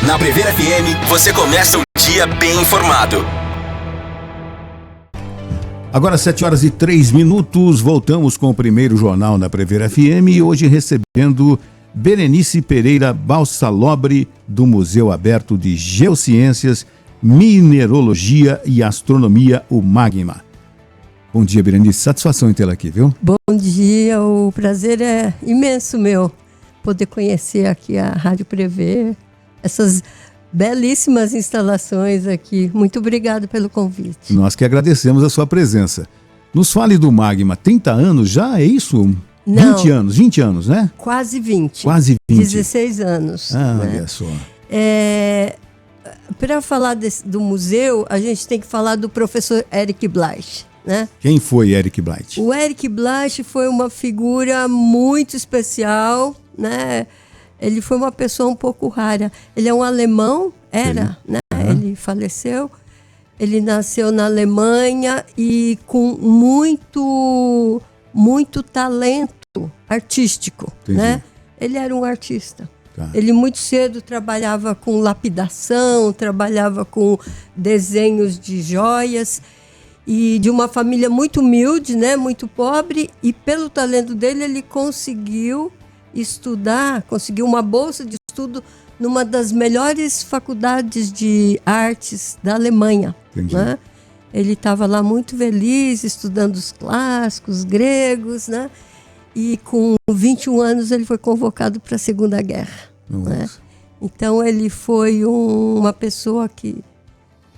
Na Prever FM, você começa o dia bem informado. Agora 7h03, voltamos com o primeiro jornal na Prever FM e hoje recebendo Berenice Pereira Balsalobre, do Museu Aberto de Geociências, Mineralogia e Astronomia, o Magma. Bom dia, Berenice. Satisfação em tê-la aqui, viu? Bom dia, o prazer é imenso meu poder conhecer aqui a Rádio Prever, essas belíssimas instalações aqui. Muito obrigada pelo convite. Nós que agradecemos a sua presença. Nos fale do Magma. 30 anos já, é isso? Não, 20 anos, né? Quase 20. Quase 20. 16 anos. Olha só. Para falar do museu, a gente tem que falar do professor Eric Bleisch, né? Quem foi Eric Bleisch? O Eric Bleisch foi uma figura muito especial, né? Ele foi uma pessoa um pouco rara. Ele é um alemão, né? Ele faleceu. Ele nasceu na Alemanha e com muito talento artístico, né? Ele era um artista. Ele muito cedo trabalhava com lapidação, trabalhava com desenhos de joias, e de uma família muito humilde, né, muito pobre, e pelo talento dele ele conseguiu estudar, conseguiu uma bolsa de estudo numa das melhores faculdades de artes da Alemanha, né? Ele estava lá muito feliz, estudando os clássicos gregos, né? E com 21 anos ele foi convocado para a Segunda Guerra, né? Então ele foi uma pessoa que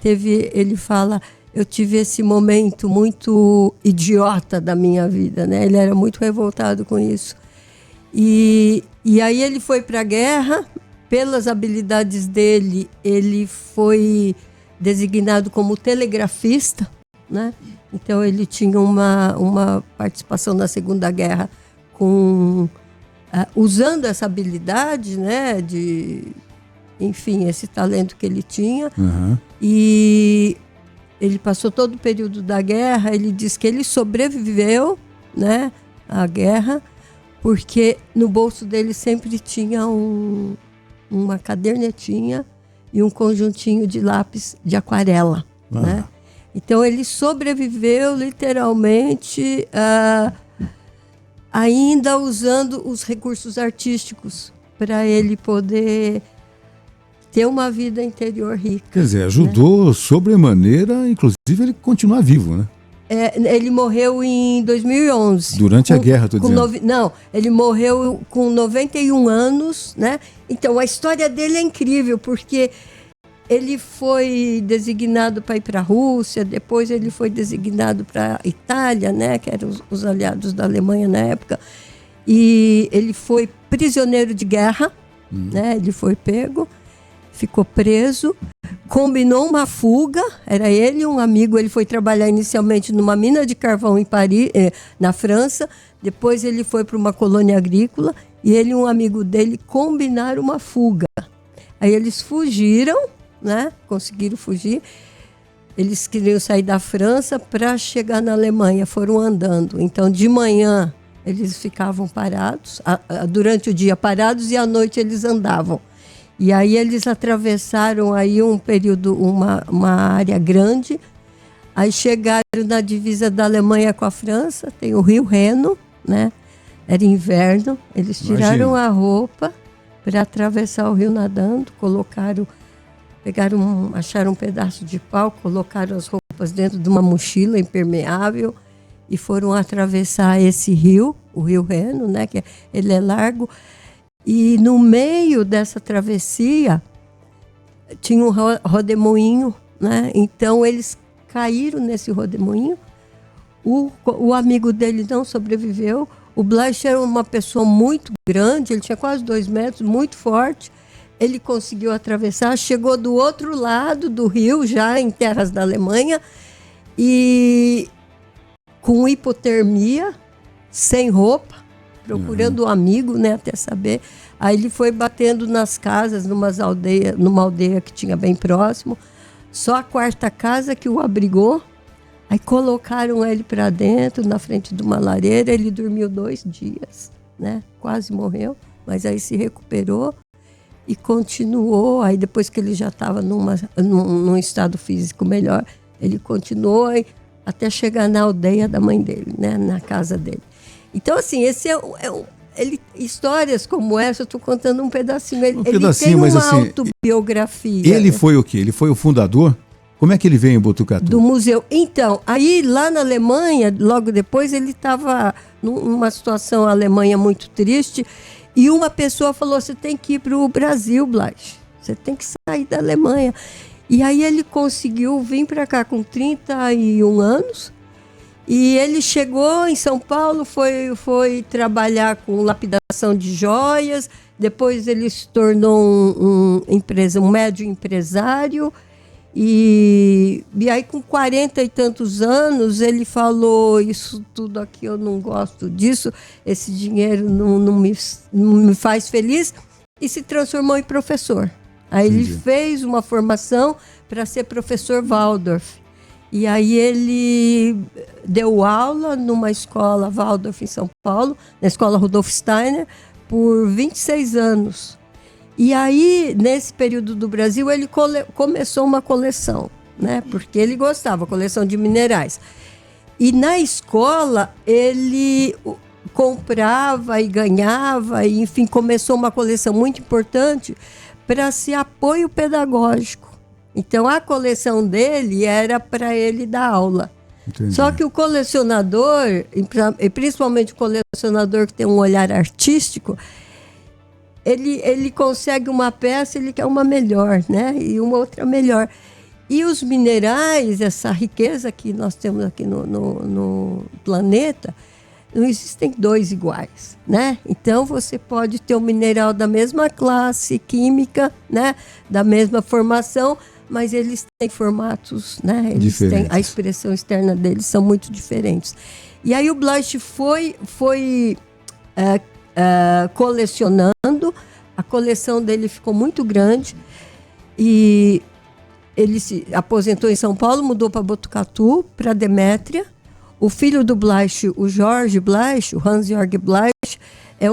teve, ele fala, eu tive esse momento muito idiota da minha vida, né? Ele era muito revoltado com isso. E aí ele foi para a guerra, pelas habilidades dele, ele foi designado como telegrafista, né? Então ele tinha uma participação na Segunda Guerra usando essa habilidade, né? Enfim, esse talento que ele tinha. E ele passou todo o período da guerra. Ele diz que ele sobreviveu, né, à guerra, porque no bolso dele sempre tinha uma cadernetinha e um conjuntinho de lápis de aquarela, né? Então ele sobreviveu literalmente, ainda usando os recursos artísticos para ele poder ter uma vida interior rica. Quer dizer, ajudou, né, sobremaneira, inclusive ele continuar vivo, né? Ele morreu em 2011. Durante a guerra, estou dizendo. Não, ele morreu com 91 anos, né? Então, a história dele é incrível, porque ele foi designado para ir para a Rússia, depois ele foi designado para a Itália, né? Que eram os aliados da Alemanha na época. E ele foi prisioneiro de guerra, né? Ele foi pego, ficou preso, combinou uma fuga, era ele e um amigo. Ele foi trabalhar inicialmente numa mina de carvão em Paris, na França, depois ele foi para uma colônia agrícola e ele e um amigo dele combinaram uma fuga. Aí eles fugiram, né? Conseguiram fugir. Eles queriam sair da França para chegar na Alemanha, foram andando. Então, de manhã, eles ficavam parados, durante o dia parados, e à noite eles andavam. E aí eles atravessaram aí um período, uma área grande, aí chegaram na divisa da Alemanha com a França, tem o Rio Reno, né? Era inverno, eles tiraram a roupa para atravessar o rio nadando, acharam um pedaço de pau, colocaram as roupas dentro de uma mochila impermeável e foram atravessar esse rio, o Rio Reno, né? Que ele é largo. E no meio dessa travessia tinha um rodemoinho, né? Então eles caíram nesse rodemoinho. O amigo dele não sobreviveu. O Bleisch era uma pessoa muito grande, ele tinha quase 2 metros, muito forte. Ele conseguiu atravessar, chegou do outro lado do rio, já em terras da Alemanha, e com hipotermia, sem roupa, procurando um amigo, né, até saber. Aí ele foi batendo nas casas, numa aldeia que tinha bem próximo. Só a 4ª casa que o abrigou. Aí colocaram ele para dentro, na frente de uma lareira. Ele dormiu 2 dias, né? Quase morreu, mas aí se recuperou. e continuou. Aí depois que ele já estava num estado físico melhor, ele continuou até chegar na aldeia da mãe dele, né, na casa dele. Então, assim, esse histórias como essa, eu estou contando um pedacinho. Ele tem uma autobiografia. Ele foi o quê? Ele foi o fundador? Como é que ele veio em Botucatu? Do museu. Então, aí lá na Alemanha, logo depois, ele estava numa situação na Alemanha muito triste, e uma pessoa falou: você tem que ir para o Brasil, Blas. Você tem que sair da Alemanha. E aí ele conseguiu vir para cá com 31 anos, e ele chegou em São Paulo, foi trabalhar com lapidação de joias, depois ele se tornou um médio empresário, e aí com 40 e tantos anos ele falou: isso tudo aqui eu não gosto disso, esse dinheiro não me faz feliz, e se transformou em professor. Aí ele fez uma formação para ser professor Waldorf. E aí ele deu aula numa escola Waldorf em São Paulo, na escola Rudolf Steiner, por 26 anos. E aí, nesse período do Brasil, ele começou uma coleção, né? Porque ele gostava, coleção de minerais. E na escola, ele comprava e ganhava, e, enfim, começou uma coleção muito importante para ser apoio pedagógico. Então, a coleção dele era para ele dar aula. Entendi. Só que o colecionador, e principalmente o colecionador que tem um olhar artístico, ele consegue uma peça, ele quer uma melhor, né? E uma outra melhor. E os minerais, essa riqueza que nós temos aqui no planeta, não existem dois iguais, né? Então você pode ter um mineral da mesma classe química, né? Da mesma formação, mas eles têm formatos, né? Eles têm, a expressão externa deles são muito diferentes. E aí o Blas foi colecionando, a coleção dele ficou muito grande, e ele se aposentou em São Paulo, mudou para Botucatu, para Demétria. O filho do Blas, o Jorge Blas, o Hans-Jörg Blas, é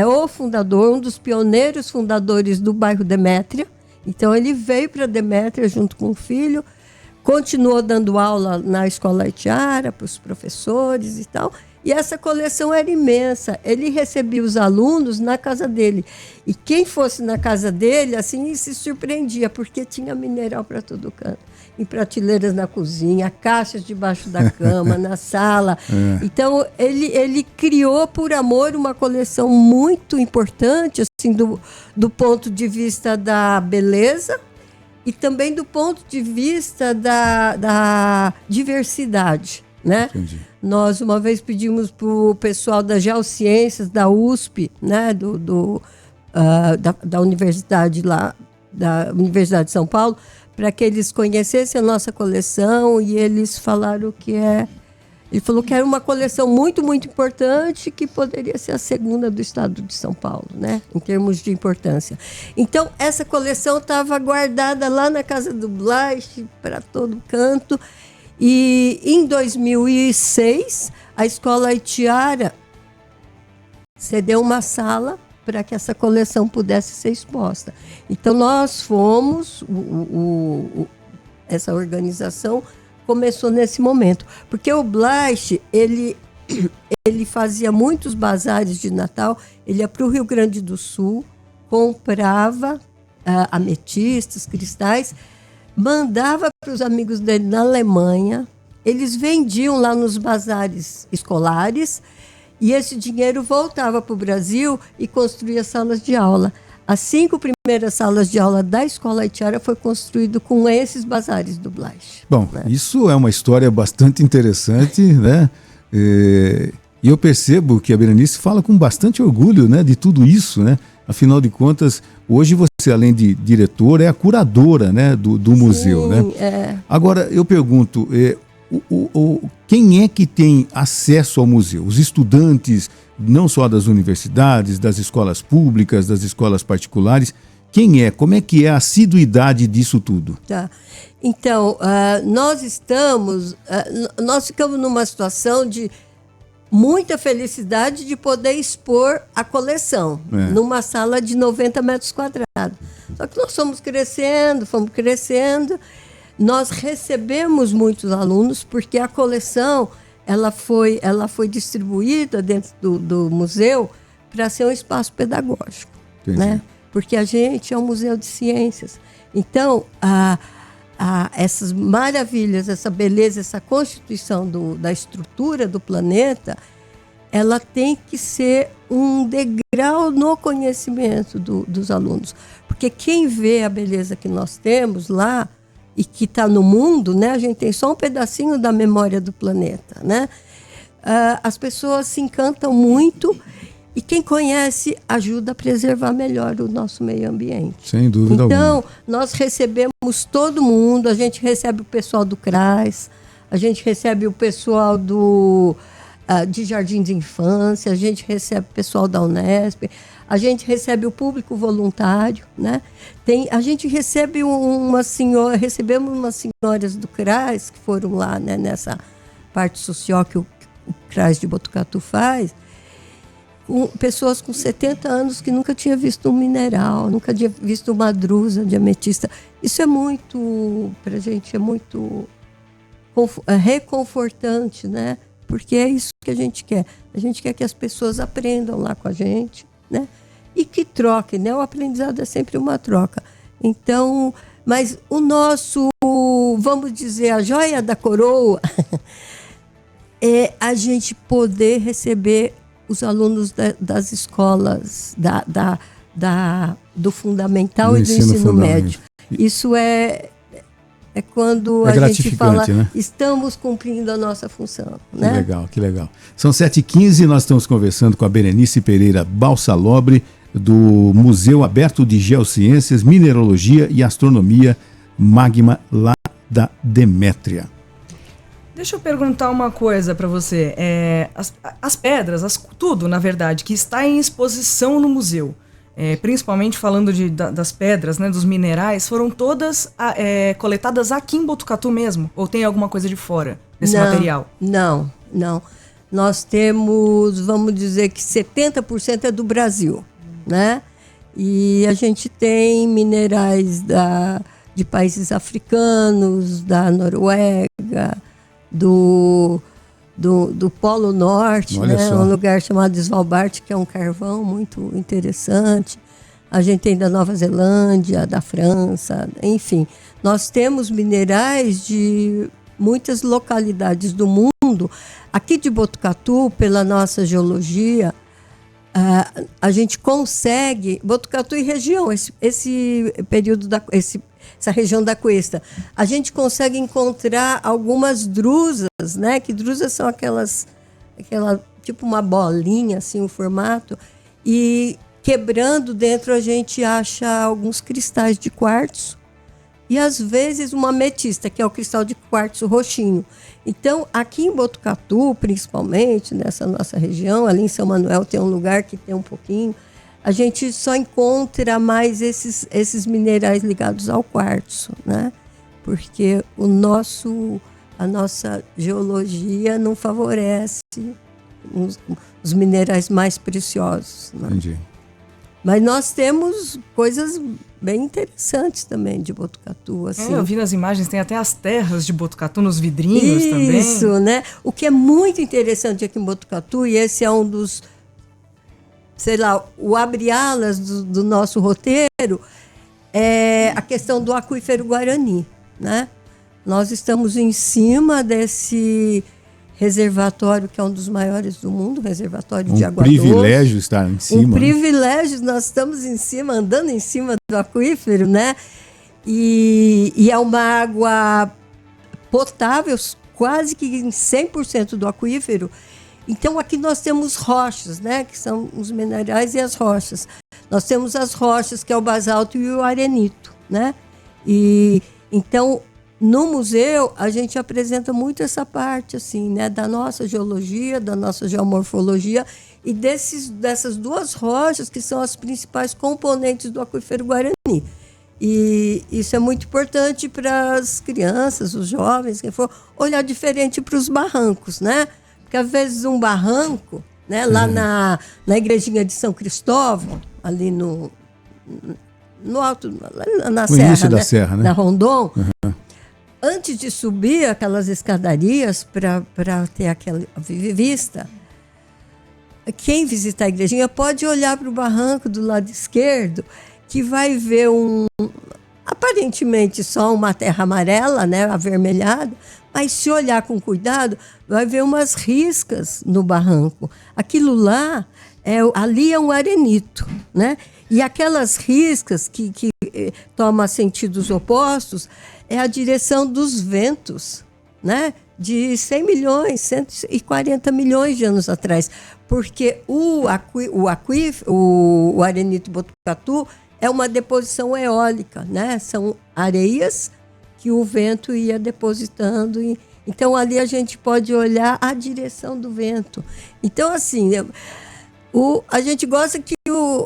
o fundador, um dos pioneiros fundadores do bairro Demétria. Então ele veio para Demétria junto com o filho, continuou dando aula na escola Itiara para os professores e tal. E essa coleção era imensa. Ele recebia os alunos na casa dele. E quem fosse na casa dele, assim, se surpreendia, porque tinha mineral para todo canto. Em prateleiras na cozinha, caixas debaixo da cama, na sala. Então, ele criou, por amor, uma coleção muito importante, assim, do ponto de vista da beleza e também do ponto de vista da diversidade, né? Entendi. Nós, uma vez, pedimos para o pessoal da Geociências, da USP, né, da universidade lá, da Universidade de São Paulo, para que eles conhecessem a nossa coleção, e eles falaram ele falou que era uma coleção muito, muito importante, que poderia ser a segunda do estado de São Paulo, né, em termos de importância. Então, essa coleção estava guardada lá na casa do Blas, para todo canto. E em 2006, a escola Itiara cedeu uma sala para que essa coleção pudesse ser exposta. Então nós fomos, essa organização começou nesse momento, porque o Blas, ele fazia muitos bazares de Natal, ele ia para o Rio Grande do Sul, comprava ametistas, cristais, mandava para os amigos dele na Alemanha, eles vendiam lá nos bazares escolares, e esse dinheiro voltava para o Brasil e construía salas de aula. As 5 primeiras salas de aula da escola Itiara foi construído com esses bazares do Blas. Bom, né? Isso é uma história bastante interessante, né? E eu percebo que a Berenice fala com bastante orgulho, né, de tudo isso, né? Afinal de contas, hoje você, além de diretora, é a curadora, né, do museu, né? É. Agora, eu pergunto, quem é que tem acesso ao museu? Os estudantes, não só das universidades, das escolas públicas, das escolas particulares. Quem é? Como é que é a assiduidade disso tudo? Tá. Então, nós ficamos numa situação de muita felicidade de poder expor a coleção numa sala de 90 metros quadrados. Só que nós fomos crescendo. Nós recebemos muitos alunos porque a coleção ela foi distribuída dentro do museu para ser um espaço pedagógico, né? Porque a gente é um museu de ciências. Então, essas maravilhas, essa beleza, essa constituição da estrutura do planeta, ela tem que ser um degrau no conhecimento dos alunos. Porque quem vê a beleza que nós temos lá e que está no mundo, né? A gente tem só um pedacinho da memória do planeta, né? As pessoas se encantam muito e quem conhece ajuda a preservar melhor o nosso meio ambiente. Sem dúvida alguma. Então, nós recebemos todo mundo, a gente recebe o pessoal do CRAS, a gente recebe o pessoal de Jardim de Infância, a gente recebe o pessoal da Unesp, a gente recebe o público voluntário, né? A gente recebe recebemos umas senhoras do CRAS que foram lá, né, nessa parte social que o CRAS de Botucatu faz, pessoas com 70 anos que nunca tinha visto um mineral, nunca tinha visto uma drusa de ametista. Isso é muito, pra gente, é muito reconfortante, né? Porque é isso que a gente quer. A gente quer que as pessoas aprendam lá com a gente, né? E que troquem, né? O aprendizado é sempre uma troca. Então, mas o nosso, vamos dizer, a joia da coroa é a gente poder receber os alunos das escolas, do fundamental e do ensino médio. Isso é quando a gente fala, né? Estamos cumprindo a nossa função. Né? Que legal. São 7h15 e nós estamos conversando com a Berenice Pereira Balsalobre, do Museu Aberto de Geociências, Mineralogia e Astronomia Magma, lá da Demétria. Deixa eu perguntar uma coisa para você. As pedras, tudo, na verdade, que está em exposição no museu, principalmente falando das pedras, né, dos minerais, foram todas coletadas aqui em Botucatu mesmo? Ou tem alguma coisa de fora desse material? Não. Nós temos, vamos dizer que 70% é do Brasil, né? E a gente tem minerais de países africanos, da Noruega, do Polo Norte, né? Um lugar chamado Svalbard, que é um carvão muito interessante. A gente tem da Nova Zelândia, da França, enfim. Nós temos minerais de muitas localidades do mundo. Aqui de Botucatu, pela nossa geologia, a gente consegue, Botucatu e região, esse período essa região da Cuesta, a gente consegue encontrar algumas drusas, né? Que drusas são aquela tipo uma bolinha, assim, o formato, e quebrando dentro a gente acha alguns cristais de quartzo e às vezes uma ametista, que é o cristal de quartzo roxinho. Então, aqui em Botucatu, principalmente, nessa nossa região, ali em São Manuel tem um lugar que tem um pouquinho, a gente só encontra mais esses minerais ligados ao quartzo, né? Porque a nossa geologia não favorece os minerais mais preciosos. Né? Entendi. Mas nós temos coisas bem interessantes também de Botucatu. Assim. Eu vi nas imagens, tem até as terras de Botucatu nos vidrinhos também. Isso, né? O que é muito interessante aqui em Botucatu, e esse é um dos, sei lá, o abre-alas do nosso roteiro, é a questão do aquífero Guarani, né? Nós estamos em cima desse reservatório, que é um dos maiores do mundo, reservatório de água doce. Um privilégio estar em cima. Um privilégio, nós estamos em cima, andando em cima do aquífero, né? E é uma água potável, quase que em 100% do aquífero. Então, aqui nós temos rochas, né? Que são os minerais e as rochas. Nós temos as rochas, que é o basalto e o arenito, né? E, então, no museu, a gente apresenta muito essa parte, assim, né? Da nossa geologia, da nossa geomorfologia e dessas duas rochas que são as principais componentes do aquífero Guarani. E isso é muito importante para as crianças, os jovens, quem for, olhar diferente para os barrancos, né? Porque às vezes um barranco, né, lá na igrejinha de São Cristóvão, ali no alto, na O serra, início da né? serra, né? Na Rondon, antes de subir aquelas escadarias para ter aquela vista, quem visitar a igrejinha pode olhar para o barranco do lado esquerdo, que vai ver aparentemente só uma terra amarela, né, avermelhada, mas se olhar com cuidado, vai ver umas riscas no barranco. Aquilo lá, ali é um arenito, né? E aquelas riscas que tomam sentidos opostos é a direção dos ventos, né? De 100 milhões, 140 milhões de anos atrás. Porque o arenito Botucatu é uma deposição eólica, né? São areias que o vento ia depositando. Então, ali a gente pode olhar a direção do vento. Então, assim, a gente gosta que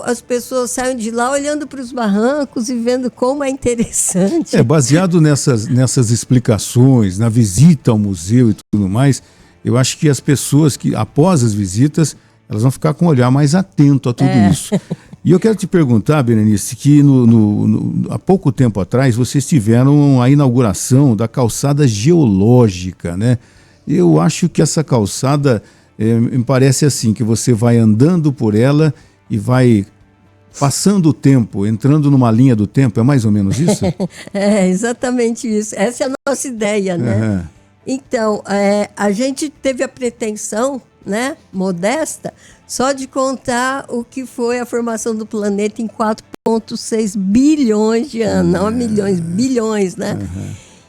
as pessoas saiam de lá olhando para os barrancos e vendo como é interessante. Baseado nessas explicações, na visita ao museu e tudo mais, eu acho que as pessoas que, após as visitas, elas vão ficar com um olhar mais atento a tudo isso. E eu quero te perguntar, Berenice, que há pouco tempo atrás vocês tiveram a inauguração da calçada geológica, né? Eu acho que essa calçada, me parece assim, que você vai andando por ela e vai passando o tempo, entrando numa linha do tempo, é mais ou menos isso? É exatamente isso. Essa é a nossa ideia, né? Então, a gente teve a pretensão, né, modesta, só de contar o que foi a formação do planeta em 4,6 bilhões de anos, não milhões, bilhões, né?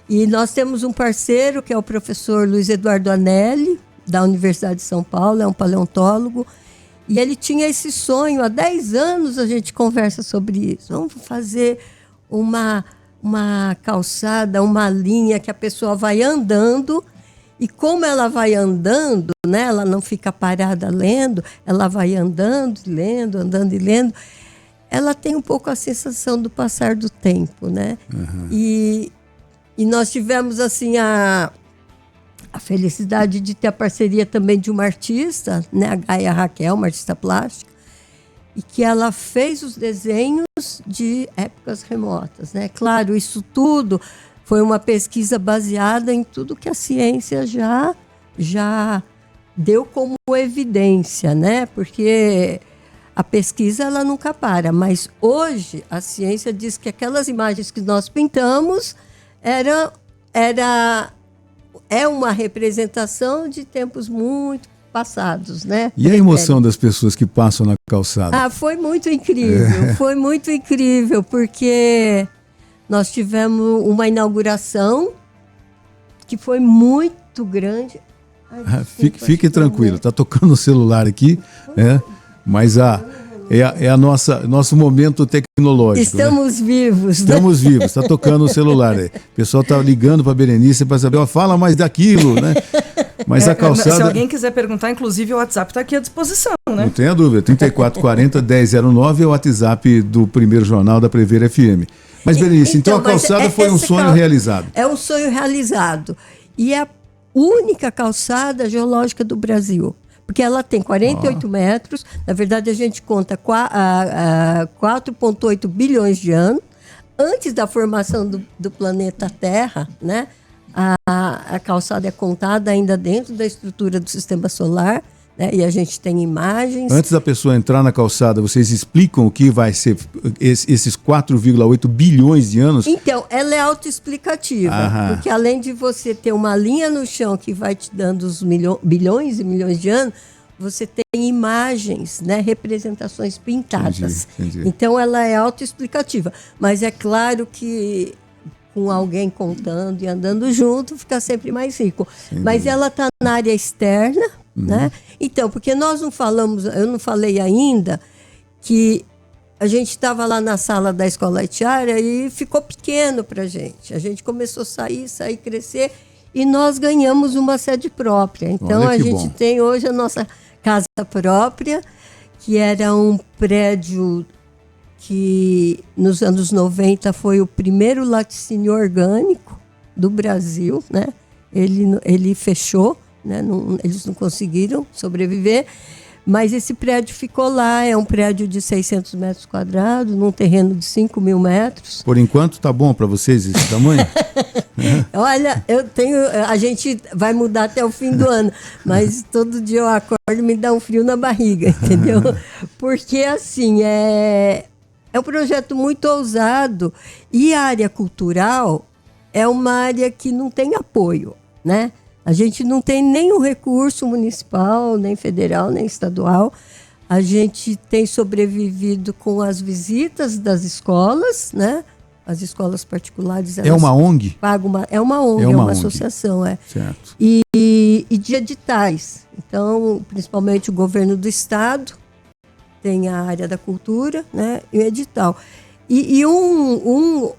E nós temos um parceiro, que é o professor Luiz Eduardo Anelli, da Universidade de São Paulo, é um paleontólogo, e ele tinha esse sonho, há 10 anos a gente conversa sobre isso. Vamos fazer uma calçada, uma linha que a pessoa vai andando, e como ela vai andando, né, ela não fica parada lendo, ela vai andando e lendo, ela tem um pouco a sensação do passar do tempo, né? E nós tivemos, assim, a felicidade de ter a parceria também de uma artista, né, a Gaia Raquel, uma artista plástica, e que ela fez os desenhos de épocas remotas, né? Claro, isso tudo foi uma pesquisa baseada em tudo que a ciência já deu como evidência, né? Porque a pesquisa ela nunca para, mas hoje a ciência diz que aquelas imagens que nós pintamos é uma representação de tempos muito passados, né? E a emoção das pessoas que passam na calçada? Foi muito incrível, foi muito incrível, porque nós tivemos uma inauguração que foi muito grande. Fique tranquilo, está tocando o celular aqui, mas é nosso momento tecnológico. Estamos vivos. Estamos vivos, está tocando o celular. O pessoal está ligando para a Berenice para saber, fala mais daquilo, né? Mas a calçada... Se alguém quiser perguntar, inclusive o WhatsApp está aqui à disposição, né? Não tenha dúvida, 3440-1009 é o WhatsApp do primeiro jornal da Prever FM. Mas, Berenice, então a calçada foi um sonho realizado. É um sonho realizado. E é a única calçada geológica do Brasil. Porque ela tem 48 metros. Na verdade, a gente conta 4,8 bilhões de anos. Antes da formação do planeta Terra, né? A calçada é contada ainda dentro da estrutura do sistema solar, né? E a gente tem imagens. Antes da pessoa entrar na calçada, vocês explicam o que vai ser esses 4,8 bilhões de anos? Então, ela é autoexplicativa, porque além de você ter uma linha no chão que vai te dando os bilhões e milhões de anos, você tem imagens, né, representações pintadas. Entendi. Então, ela é autoexplicativa. Mas é claro que com alguém contando e andando junto, fica sempre mais rico. Mas ela está na área externa, né? Então, porque nós não falamos, eu não falei ainda que a gente estava lá na sala da Escola Itiara e ficou pequeno para a gente. A gente começou a sair, crescer e nós ganhamos uma sede própria. Então, a gente tem hoje a nossa casa própria, que era um prédio que nos anos 90 foi o primeiro laticínio orgânico do Brasil, né? Ele fechou né? Eles não conseguiram sobreviver, mas esse prédio ficou lá, é um prédio de 600 metros quadrados, num terreno de 5 mil metros. Por enquanto tá bom para vocês esse tamanho? Olha, a gente vai mudar até o fim do ano, mas todo dia eu acordo e me dá um frio na barriga, entendeu? Porque assim, é um projeto muito ousado e a área cultural é uma área que não tem apoio, né? A gente não tem nenhum recurso municipal, nem federal, nem estadual. A gente tem sobrevivido com as visitas das escolas, né? As escolas particulares... É uma ONG? É uma ONG, é uma associação, Certo. E de editais. Então, principalmente o governo do estado tem a área da cultura, né? E o edital. E um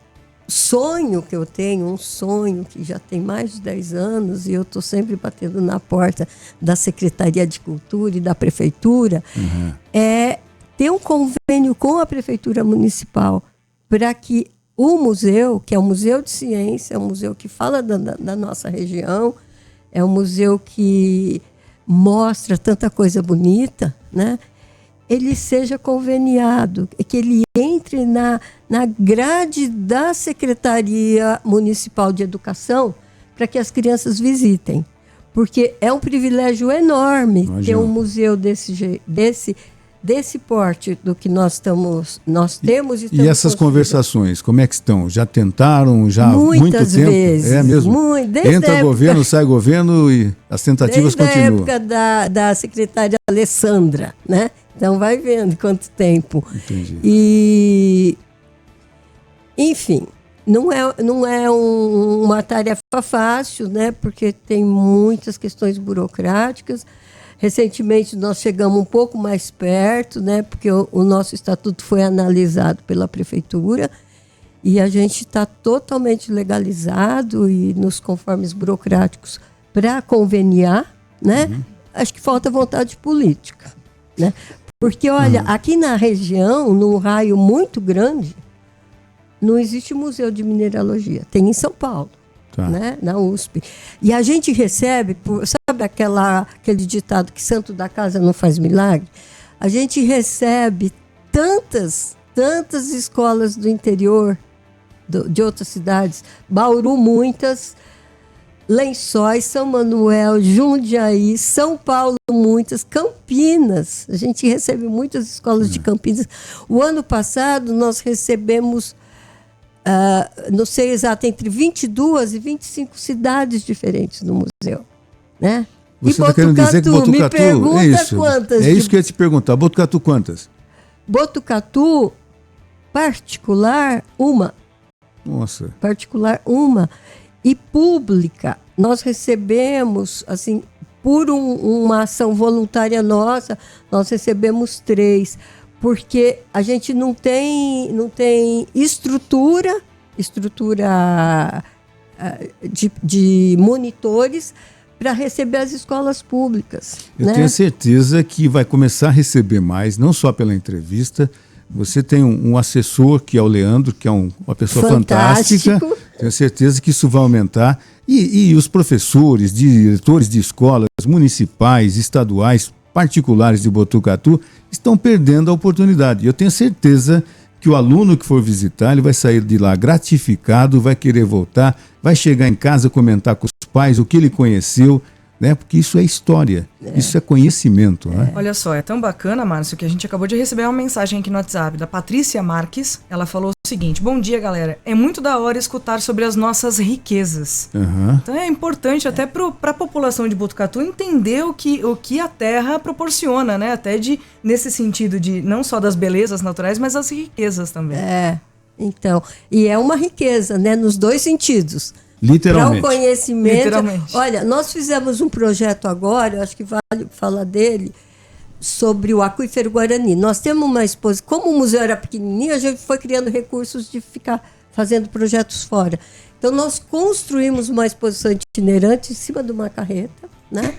sonho que eu tenho, um sonho que já tem mais de 10 anos, e eu estou sempre batendo na porta da Secretaria de Cultura e da Prefeitura, é ter um convênio com a Prefeitura Municipal para que o museu, que é um museu de ciência, é um museu que fala da nossa região, é um museu que mostra tanta coisa bonita, né? Ele seja conveniado, que ele entre na grade da Secretaria Municipal de Educação para que as crianças visitem. Porque é um privilégio enorme ter um museu desse porte do que nós temos. E essas conversações, como é que estão? Já tentaram? Já muitas muito tempo? Vezes. É mesmo? Entra governo, sai governo e as tentativas continuam. Desde a época da secretária Alessandra, né? Então vai vendo quanto tempo. Entendi. E, enfim, não é uma tarefa fácil, né? Porque tem muitas questões burocráticas. Recentemente nós chegamos um pouco mais perto, né? Porque o nosso estatuto foi analisado pela prefeitura e a gente está totalmente legalizado e nos conformes burocráticos para conveniar, né? Acho que falta vontade política, né? Porque, olha, aqui na região, num raio muito grande, não existe museu de mineralogia. Tem em São Paulo, né? Na USP. E a gente recebe, sabe aquele ditado que santo da casa não faz milagre? A gente recebe tantas escolas do interior, de outras cidades, Bauru muitas, Lençóis, São Manuel, Jundiaí, São Paulo muitas, Campinas. A gente recebe muitas escolas de Campinas. O ano passado nós recebemos, não sei exato, entre 22 e 25 cidades diferentes no museu, né? Você está querendo dizer que Botucatu... Me pergunta quantas. É isso que eu ia te perguntar. Botucatu quantas? Botucatu, particular, uma. Nossa. Particular, uma. E pública, nós recebemos, assim, por uma ação voluntária nossa, nós recebemos 3, porque a gente não tem estrutura de monitores para receber as escolas públicas. Eu tenho certeza que vai começar a receber mais, não só pela entrevista. Você tem um assessor, que é o Leandro, que é uma pessoa fantástica. Tenho certeza que isso vai aumentar. E os professores, diretores de escolas municipais, estaduais, particulares de Botucatu, estão perdendo a oportunidade. Eu tenho certeza que o aluno que for visitar, ele vai sair de lá gratificado, vai querer voltar, vai chegar em casa, comentar com os pais o que ele conheceu, né? Porque isso é história, isso é conhecimento. Né? Olha só, é tão bacana, Márcio, que a gente acabou de receber uma mensagem aqui no WhatsApp da Patrícia Marques. Ela falou o seguinte: bom dia, galera, é muito da hora escutar sobre as nossas riquezas. Então é importante até para a população de Botucatu entender o que a terra proporciona, né? Até nesse sentido de não só das belezas naturais, mas as riquezas também. Então, e é uma riqueza, né? Nos dois sentidos. Literalmente. Para o conhecimento. Literalmente. Olha, nós fizemos um projeto agora, eu acho que vale falar dele, sobre o aquífero Guarani. Nós temos uma exposição, como o museu era pequenininho, a gente foi criando recursos de ficar fazendo projetos fora. Então, nós construímos uma exposição itinerante em cima de uma carreta, né?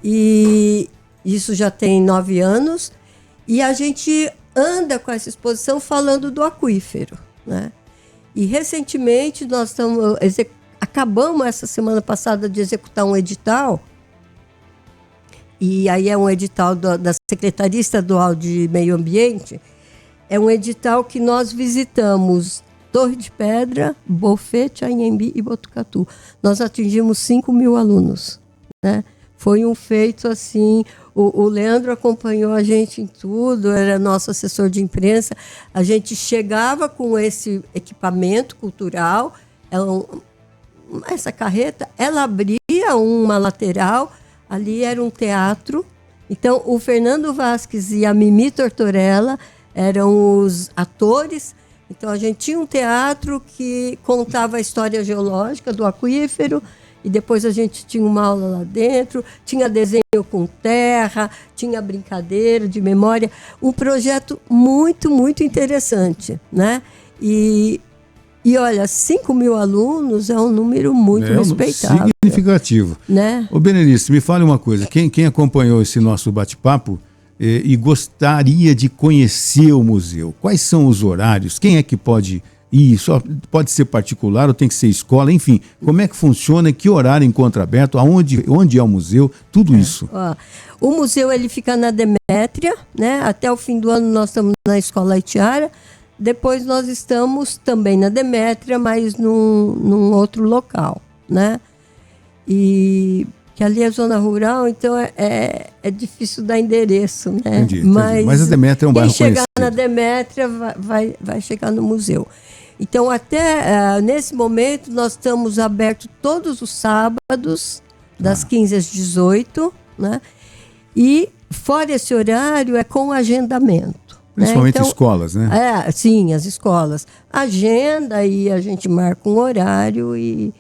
E isso já tem 9 anos. E a gente anda com essa exposição falando do aquífero, né? E, recentemente, nós acabamos essa semana passada de executar um edital E aí é um edital da Secretaria Estadual de Meio Ambiente. É um edital que nós visitamos Torre de Pedra, Bofete, Anhembi e Botucatu. Nós atingimos 5.000 alunos, né? Foi um feito assim, o Leandro acompanhou a gente em tudo, era nosso assessor de imprensa. A gente chegava com esse equipamento cultural, essa carreta, ela abria uma lateral, ali era um teatro. Então, o Fernando Vasquez e a Mimi Tortorella eram os atores. Então, a gente tinha um teatro que contava a história geológica do aquífero, e depois a gente tinha uma aula lá dentro, tinha desenho com terra, tinha brincadeira de memória. Um projeto muito, muito interessante, né? E olha, 5.000 alunos é um número muito respeitável. Significativo. Né? Ô Berenice, me fale uma coisa. Quem acompanhou esse nosso bate-papo e gostaria de conhecer o museu, quais são os horários? Quem é que pode ir? Só pode ser particular ou tem que ser escola? Enfim, como é que funciona? Que horário encontra aberto? Onde é o museu? Tudo isso. Ó, o museu ele fica na Demétria, né? Até o fim do ano nós estamos na Escola Haitiara. Depois nós estamos também na Demétria, mas num outro local, né? E que ali é zona rural, então é difícil dar endereço, né? Entendi. Mas a Demétria é um bairro conhecido. Quem chegar na Demétria vai chegar no museu. Então, até nesse momento, nós estamos abertos todos os sábados, das 15 às 18, né? E fora esse horário é com agendamento. Principalmente Então, escolas, né? Sim, as escolas. Agenda e a gente marca um horário e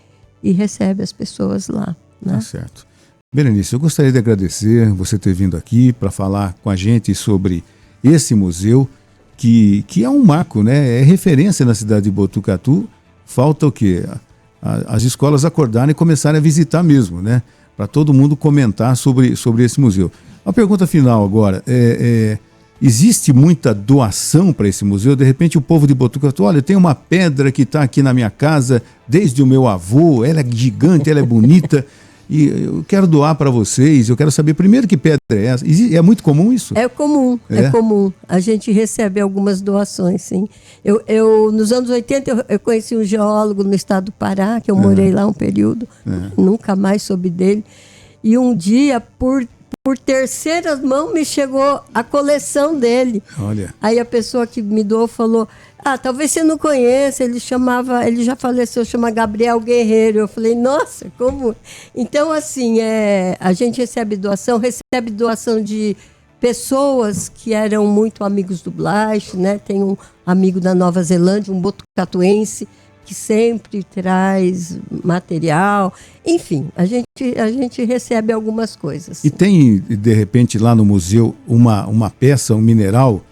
recebe as pessoas lá. Né? Tá certo. Berenice, eu gostaria de agradecer você ter vindo aqui para falar com a gente sobre esse museu, que é um marco, né? É referência na cidade de Botucatu. Falta o quê? As escolas acordarem e começarem a visitar mesmo, né? Para todo mundo comentar sobre esse museu. A pergunta final agora existe muita doação para esse museu? De repente o povo de Botucatu, olha, tem uma pedra que está aqui na minha casa desde o meu avô, ela é gigante, ela é bonita e eu quero doar para vocês. Eu quero saber primeiro que pedra é essa. É muito comum isso? É comum. A gente recebe algumas doações, sim. Eu nos anos 80 eu conheci um geólogo no estado do Pará, que eu morei lá um período, nunca mais soube dele. E um dia, por terceira mão, me chegou a coleção dele. Olha. Aí a pessoa que me doou falou, talvez você não conheça, ele já faleceu, chama Gabriel Guerreiro. Eu falei, nossa, como? Então, assim, a gente recebe doação de pessoas que eram muito amigos do Blas, né? Tem um amigo da Nova Zelândia, um botucatuense, que sempre traz material. Enfim, a gente recebe algumas coisas. E tem, de repente, lá no museu, uma peça, um mineral,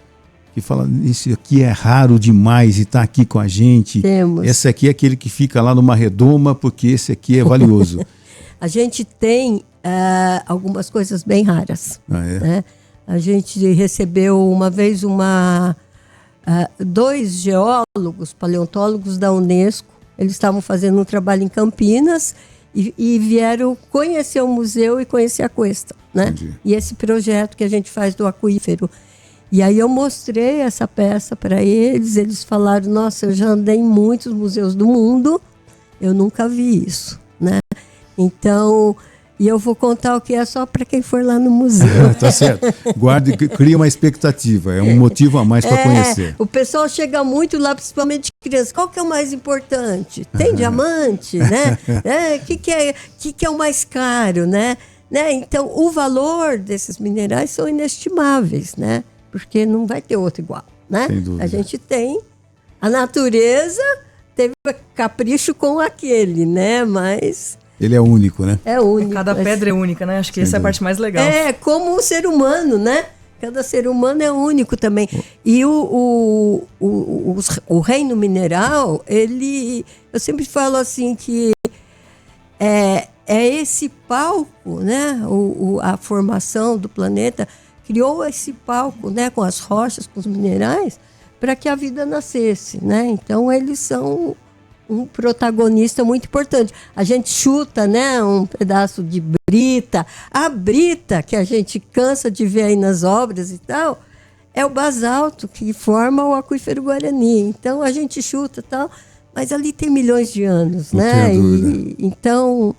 que fala, isso aqui é raro demais e está aqui com a gente. Temos. Esse aqui é aquele que fica lá numa redoma, porque esse aqui é valioso. A gente tem algumas coisas bem raras. Né? A gente recebeu uma vez dois geólogos, paleontólogos da Unesco. Eles estavam fazendo um trabalho em Campinas e vieram conhecer o museu e conhecer a Cuesta, né? E esse projeto que a gente faz do aquífero. E aí eu mostrei essa peça para eles falaram, nossa, eu já andei em muitos museus do mundo, eu nunca vi isso, né? Então, e eu vou contar o que é só para quem for lá no museu. Tá certo. Guarde, cria uma expectativa, é um motivo a mais para conhecer. O pessoal chega muito lá, principalmente crianças. Qual que é o mais importante? Tem diamante, né? Que é o mais caro, né? Então, o valor desses minerais são inestimáveis, né? Porque não vai ter outro igual, né? Sem dúvida. A gente tem a natureza, teve capricho com aquele, né? Mas ele é único, né? é único. Cada pedra é única, né? Acho que essa é a parte mais legal. Como um ser humano, né? Cada ser humano é único também. E o reino mineral, eu sempre falo assim que é esse palco, né? A formação do planeta criou esse palco, né? Com as rochas, com os minerais, para que a vida nascesse, né? Então eles são um protagonista muito importante. A gente chuta, né, um pedaço de brita. A brita, que a gente cansa de ver aí nas obras e tal, é o basalto que forma o aquífero Guarani. Então a gente chuta e tal, mas ali tem milhões de anos, né? Então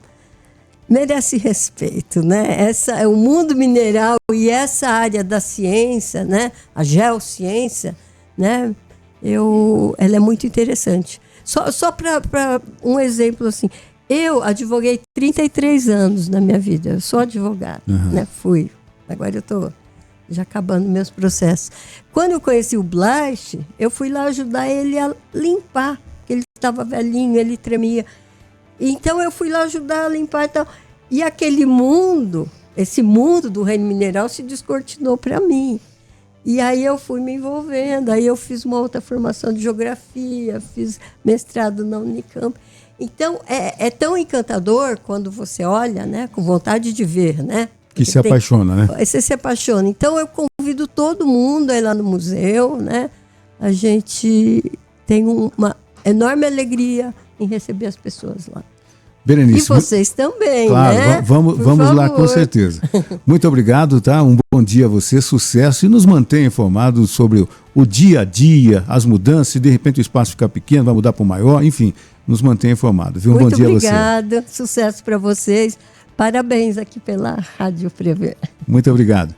merece respeito, né? Essa é o mundo mineral e essa área da ciência, né? A geociência, né? Ela é muito interessante. Só para um exemplo assim, eu advoguei 33 anos na minha vida, eu sou advogada, né? Fui. Agora eu estou já acabando meus processos. Quando eu conheci o Blas, eu fui lá ajudar ele a limpar, porque ele estava velhinho, ele tremia. Então eu fui lá ajudar a limpar e tal. E aquele mundo, esse mundo do reino mineral se descortinou para mim. E aí eu fui me envolvendo, aí eu fiz uma outra formação de geografia, fiz mestrado na Unicamp. Então, é tão encantador quando você olha, né, com vontade de ver, né? Que se apaixona, né? Você se apaixona. Então, eu convido todo mundo a ir lá no museu, né? A gente tem uma enorme alegria em receber as pessoas lá. Berenice, e vocês também, claro, né? Vamos lá, com certeza. Muito obrigado, tá? Um bom dia a você, sucesso, e nos mantenha informados sobre o dia a dia, as mudanças, se de repente o espaço ficar pequeno, vai mudar para o maior, enfim, nos mantenha informados. Um bom dia a você. Muito obrigada, sucesso para vocês. Parabéns aqui pela Rádio Prever. Muito obrigado.